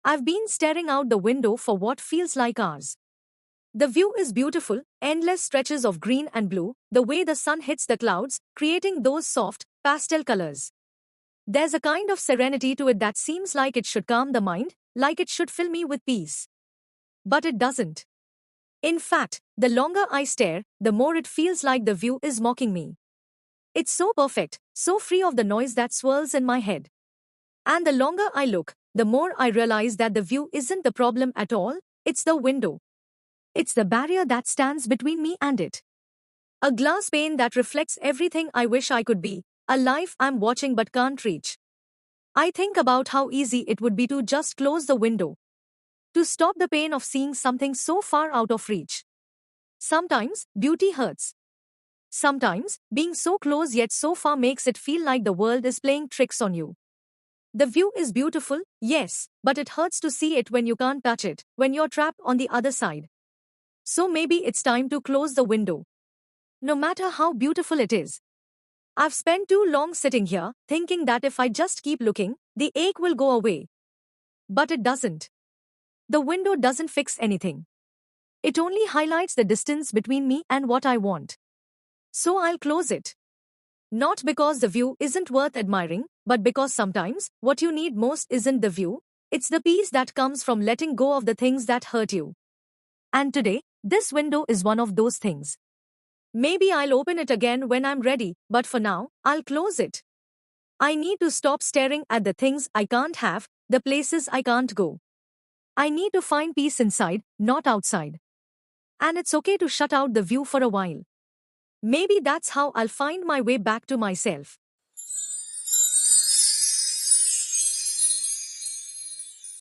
I've been staring out the window for what feels like hours. The view is beautiful, endless stretches of green and blue, the way the sun hits the clouds, creating those soft, pastel colors. There's a kind of serenity to it that seems like it should calm the mind, like it should fill me with peace. But it doesn't. In fact, the longer I stare, the more it feels like the view is mocking me. It's so perfect, so free of the noise that swirls in my head. And the longer I look, the more I realize that the view isn't the problem at all, it's the window. It's the barrier that stands between me and it. A glass pane that reflects everything I wish I could be, a life I'm watching but can't reach. I think about how easy it would be to just close the window, to stop the pain of seeing something so far out of reach. Sometimes, beauty hurts. Sometimes, being so close yet so far makes it feel like the world is playing tricks on you. The view is beautiful, yes, but it hurts to see it when you can't touch it, when you're trapped on the other side. So maybe it's time to close the window. No matter how beautiful it is. I've spent too long sitting here, thinking that if I just keep looking, the ache will go away. But it doesn't. The window doesn't fix anything. It only highlights the distance between me and what I want. So I'll close it. Not because the view isn't worth admiring, but because sometimes, what you need most isn't the view, it's the peace that comes from letting go of the things that hurt you. And today, this window is one of those things. Maybe I'll open it again when I'm ready, but for now, I'll close it. I need to stop staring at the things I can't have, the places I can't go. I need to find peace inside, not outside. And it's okay to shut out the view for a while. Maybe that's how I'll find my way back to myself.